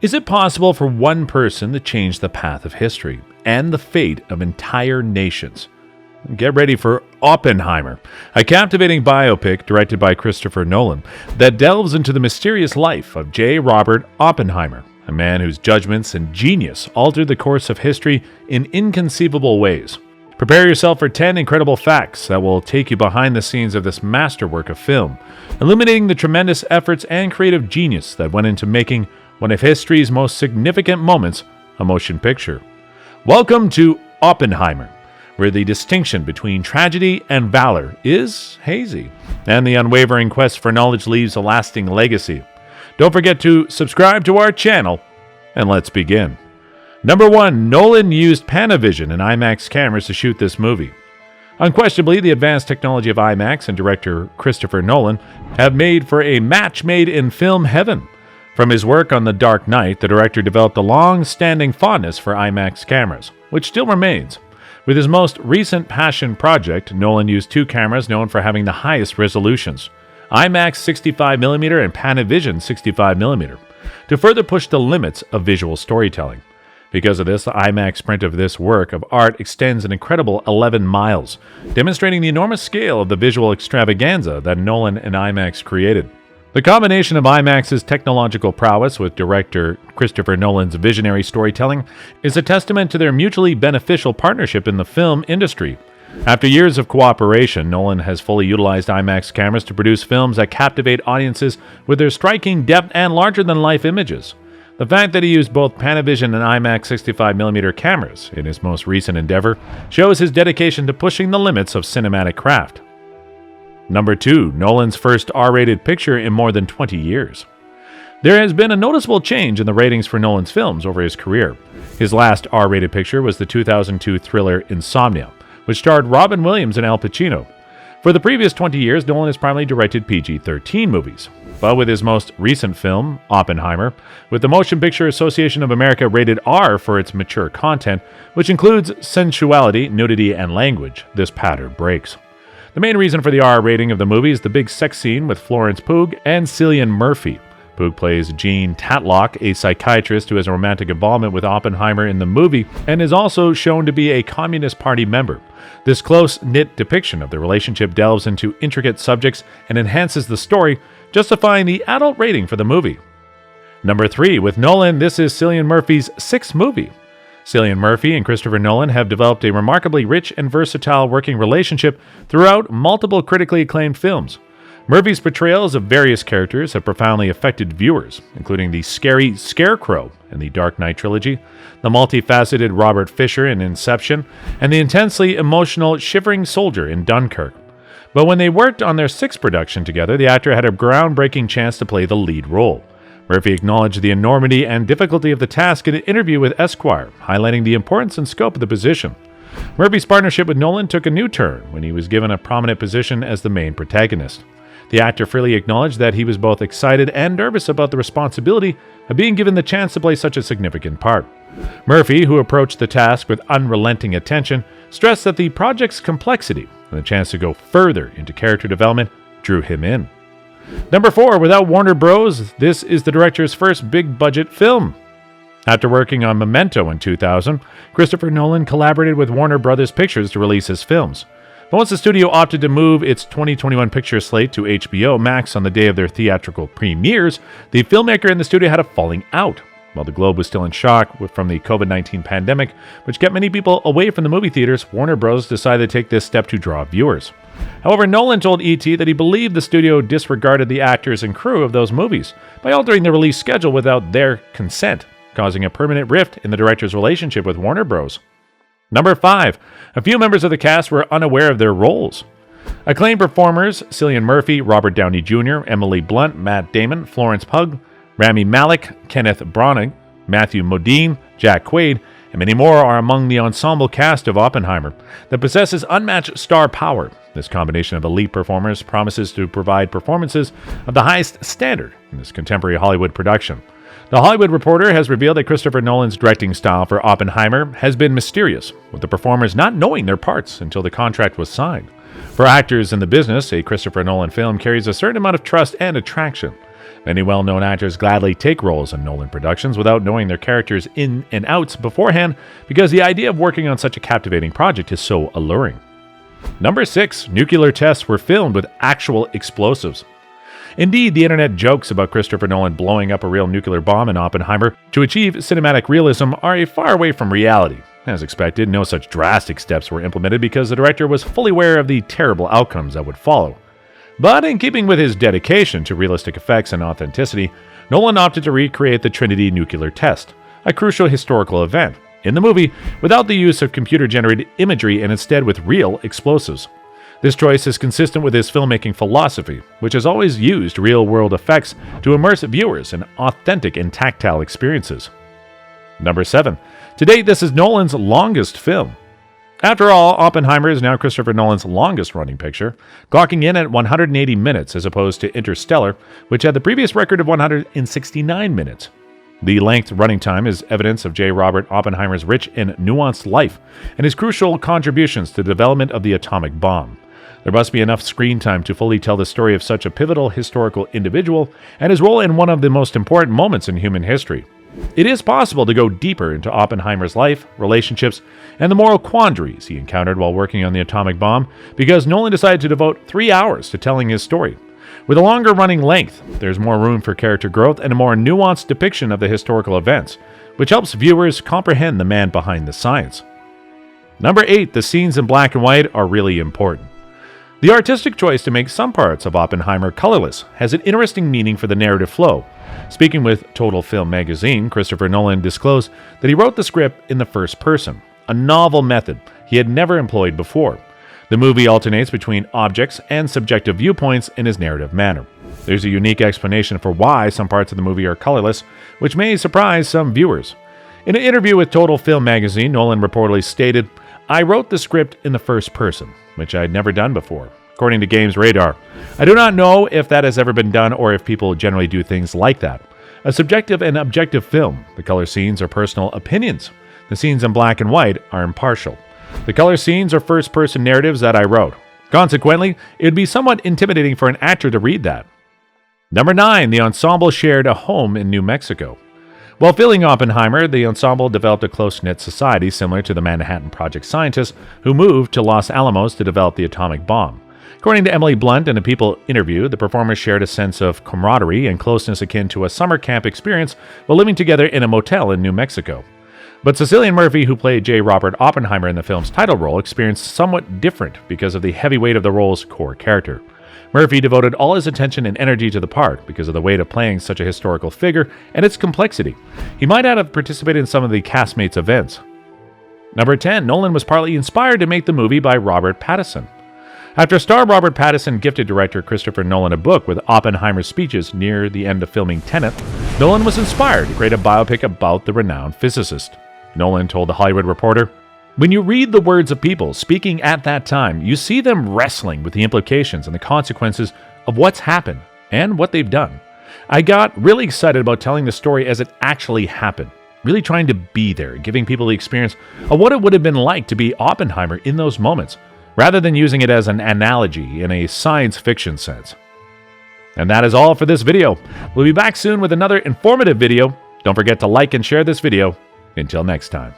Is it possible for one person to change the path of history and the fate of entire nations? Get ready for Oppenheimer, a captivating biopic directed by Christopher Nolan that delves into the mysterious life of J. Robert Oppenheimer, a man whose judgments and genius altered the course of history in inconceivable ways. Prepare yourself for 10 incredible facts that will take you behind the scenes of this masterwork of film, illuminating the tremendous efforts and creative genius that went into making one of history's most significant moments a motion picture. Welcome to Oppenheimer, where the distinction between tragedy and valor is hazy, and the unwavering quest for knowledge leaves a lasting legacy. Don't forget to subscribe to our channel, and let's begin. Number 1. Nolan used Panavision and IMAX cameras to shoot this movie. Unquestionably, the advanced technology of IMAX and director Christopher Nolan have made for a match made in film heaven. From his work on The Dark Knight, the director developed a long-standing fondness for IMAX cameras, which still remains. With his most recent passion project, Nolan used two cameras known for having the highest resolutions, IMAX 65mm and Panavision 65mm, to further push the limits of visual storytelling. Because of this, the IMAX print of this work of art extends an incredible 11 miles, demonstrating the enormous scale of the visual extravaganza that Nolan and IMAX created. The combination of IMAX's technological prowess with director Christopher Nolan's visionary storytelling is a testament to their mutually beneficial partnership in the film industry. After years of cooperation, Nolan has fully utilized IMAX cameras to produce films that captivate audiences with their striking depth and larger-than-life images. The fact that he used both Panavision and IMAX 65mm cameras in his most recent endeavor shows his dedication to pushing the limits of cinematic craft. Number 2. Nolan's first R-rated picture in more than 20 years. There has been a noticeable change in the ratings for Nolan's films over his career. His last R-rated picture was the 2002 thriller Insomnia, which starred Robin Williams and Al Pacino. For the previous 20 years, Nolan has primarily directed PG-13 movies. But with his most recent film, Oppenheimer, with the Motion Picture Association of America rated R for its mature content, which includes sensuality, nudity, and language, this pattern breaks. The main reason for the R rating of the movie is the big sex scene with Florence Pugh and Cillian Murphey. Pugh plays Jean Tatlock, a psychiatrist who has a romantic involvement with Oppenheimer in the movie and is also shown to be a Communist Party member. This close-knit depiction of the relationship delves into intricate subjects and enhances the story, justifying the adult rating for the movie. Number 3. With Nolan, this is Cillian Murphy's sixth movie. Cillian Murphy and Christopher Nolan have developed a remarkably rich and versatile working relationship throughout multiple critically acclaimed films. Murphy's portrayals of various characters have profoundly affected viewers, including the scary Scarecrow in the Dark Knight trilogy, the multifaceted Robert Fisher in Inception, and the intensely emotional Shivering Soldier in Dunkirk. But when they worked on their sixth production together, the actor had a groundbreaking chance to play the lead role. Murphy acknowledged the enormity and difficulty of the task in an interview with Esquire, highlighting the importance and scope of the position. Murphy's partnership with Nolan took a new turn when he was given a prominent position as the main protagonist. The actor freely acknowledged that he was both excited and nervous about the responsibility of being given the chance to play such a significant part. Murphy, who approached the task with unrelenting attention, stressed that the project's complexity and the chance to go further into character development drew him in. Number 4. Without Warner Bros., this is the director's first big-budget film. After working on Memento in 2000, Christopher Nolan collaborated with Warner Bros. Pictures to release his films. But once the studio opted to move its 2021 picture slate to HBO Max on the day of their theatrical premieres, the filmmaker and the studio had a falling out. While the globe was still in shock from the COVID-19 pandemic, which kept many people away from the movie theaters, Warner Bros. Decided to take this step to draw viewers. However, Nolan told E.T. that he believed the studio disregarded the actors and crew of those movies by altering the release schedule without their consent, causing a permanent rift in the director's relationship with Warner Bros. Number 5. A few members of the cast were unaware of their roles. Acclaimed performers Cillian Murphy, Robert Downey Jr., Emily Blunt, Matt Damon, Florence Pugh, Rami Malek, Kenneth Branagh, Matthew Modine, Jack Quaid, and many more are among the ensemble cast of Oppenheimer that possesses unmatched star power. This combination of elite performers promises to provide performances of the highest standard in this contemporary Hollywood production. The Hollywood Reporter has revealed that Christopher Nolan's directing style for Oppenheimer has been mysterious, with the performers not knowing their parts until the contract was signed. For actors in the business, a Christopher Nolan film carries a certain amount of trust and attraction. Many well-known actors gladly take roles in Nolan productions without knowing their characters' in and outs beforehand because the idea of working on such a captivating project is so alluring. Number 6. Nuclear tests were filmed with actual explosives. Indeed, the internet jokes about Christopher Nolan blowing up a real nuclear bomb in Oppenheimer to achieve cinematic realism are a far away from reality. As expected, no such drastic steps were implemented because the director was fully aware of the terrible outcomes that would follow. But in keeping with his dedication to realistic effects and authenticity, Nolan opted to recreate the Trinity nuclear test, a crucial historical event, in the movie without the use of computer-generated imagery and instead with real explosives. This choice is consistent with his filmmaking philosophy, which has always used real-world effects to immerse viewers in authentic and tactile experiences. Number 7. To date, this is Nolan's longest film. After all, Oppenheimer is now Christopher Nolan's longest-running picture, clocking in at 180 minutes as opposed to Interstellar, which had the previous record of 169 minutes. The length running time is evidence of J. Robert Oppenheimer's rich and nuanced life and his crucial contributions to the development of the atomic bomb. There must be enough screen time to fully tell the story of such a pivotal historical individual and his role in one of the most important moments in human history. It is possible to go deeper into Oppenheimer's life, relationships, and the moral quandaries he encountered while working on the atomic bomb because Nolan decided to devote 3 hours to telling his story. With a longer running length, there's more room for character growth and a more nuanced depiction of the historical events, which helps viewers comprehend the man behind the science. Number 8. The scenes in black and white are really important. The artistic choice to make some parts of Oppenheimer colorless has an interesting meaning for the narrative flow. Speaking with Total Film magazine, Christopher Nolan disclosed that he wrote the script in the first person, a novel method he had never employed before. The movie alternates between objects and subjective viewpoints in his narrative manner. There's a unique explanation for why some parts of the movie are colorless, which may surprise some viewers. In an interview with Total Film magazine, Nolan reportedly stated, "I wrote the script in the first person, which I had never done before." According to Games Radar, "I do not know if that has ever been done or if people generally do things like that. A subjective and objective film. The color scenes are personal opinions. The scenes in black and white are impartial. The color scenes are first-person narratives that I wrote. Consequently, it would be somewhat intimidating for an actor to read that." Number 9. The ensemble shared a home in New Mexico. While filming Oppenheimer, the ensemble developed a close-knit society similar to the Manhattan Project scientists who moved to Los Alamos to develop the atomic bomb. According to Emily Blunt in a People interview, the performers shared a sense of camaraderie and closeness akin to a summer camp experience while living together in a motel in New Mexico. But Cillian Murphey, who played J. Robert Oppenheimer in the film's title role, experienced somewhat different because of the heavy weight of the role's core character. Murphy devoted all his attention and energy to the part because of the weight of playing such a historical figure and its complexity. He might not have participated in some of the castmates' events. Number 10. Nolan was partly inspired to make the movie by Robert Pattinson. After star Robert Pattinson gifted director Christopher Nolan a book with Oppenheimer's speeches near the end of filming Tenet, Nolan was inspired to create a biopic about the renowned physicist. Nolan told The Hollywood Reporter, "When you read the words of people speaking at that time, you see them wrestling with the implications and the consequences of what's happened and what they've done. I got really excited about telling the story as it actually happened, really trying to be there, giving people the experience of what it would have been like to be Oppenheimer in those moments, rather than using it as an analogy in a science fiction sense." And that is all for this video. We'll be back soon with another informative video. Don't forget to like and share this video. Until next time.